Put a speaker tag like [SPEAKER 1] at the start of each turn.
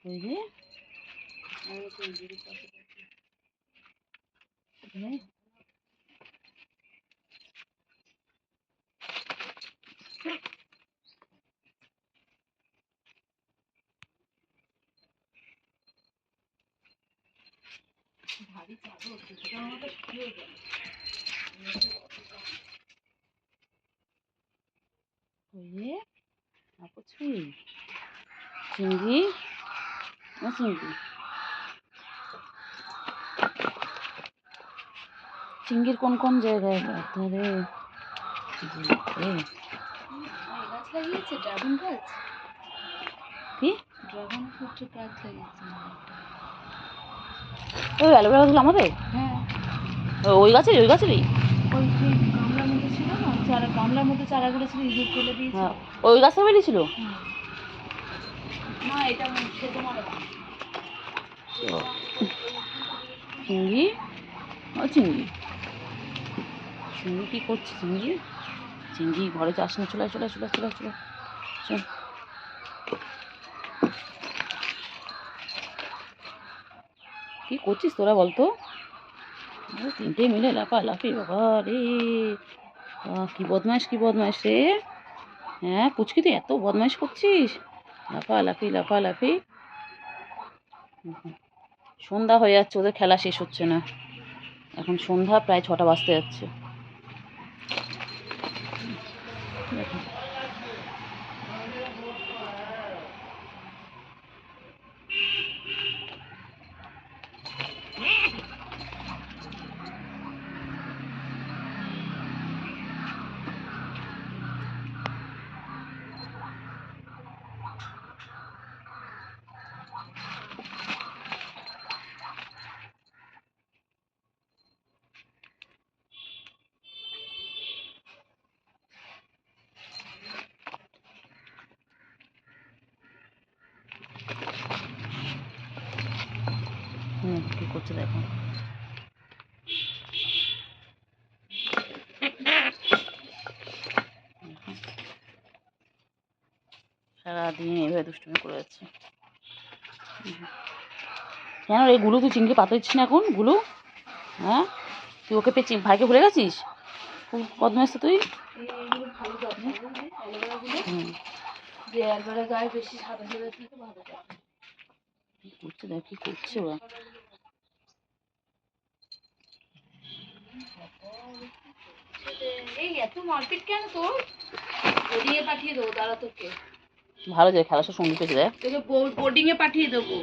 [SPEAKER 1] ওই যে ভারী চাদর কিছুটা আমাকে শুকিয়ে গেল। ওই যে চিংড়ি চিংড়ি চিংড়ির কোন কোন জায়গায় ধারে গাছ লাগিয়েছে ড্রাগন গাছ। কি ড্রাগন ফ্রুটের গাছ লাগিয়েছে? ওই অ্যালোভেরা গাছগুলো আমাদের? হ্যাঁ ওই গাছেরই ওই গামার মধ্যে ছিল না, চারা গামলার মধ্যে চারাগুলো ছিল, ইঁদুর ফেলে দিয়েছে। হ্যাঁ ওই গাছটা বেরিয়েছিল না, এটা খেতে মারা চিংড়ি। ও চিংড়ি চিংড়ি কী করছে? চিংড়ি ঘরে যাস না, চলে চলে চলে চলে চলে চল। কী করছিস তোরা বলতো? তিনটে মিলে লাফালাফি, বাবা রে কি বদমাইশ রে। হ্যাঁ পুচকি তুই এত বদমাইশ করছিস, লাফালাফি। সন্ধ্যা হয়ে যাচ্ছে, ওদের খেলা শেষ হচ্ছে না, এখন সন্ধ্যা প্রায় 6টা বাজতে যাচ্ছে। কি করছে দেখো। সারাদিন এভাবে দুষ্টুমি করে যাচ্ছে। কেন রে গুলু, তুই চিংড়ি পাতা দিচ্ছিস না এখন? গুলু হ্যাঁ তুই ওকে পেয়ে ভাইকে ভুলে গেছিস? খুব বদমাইশ তো তুই। কি করছে দেখ, কি করছে ওরা। এই এত মারপিট কেন তোর? বোর্ডিংয়ে পাঠিয়ে দেবো, দাঁড়া তোকে। ভালো যায় খেলার সঙ্গী পেয়েছে দেখ, তোকে বোর্ডিংয়ে পাঠিয়ে দেবো।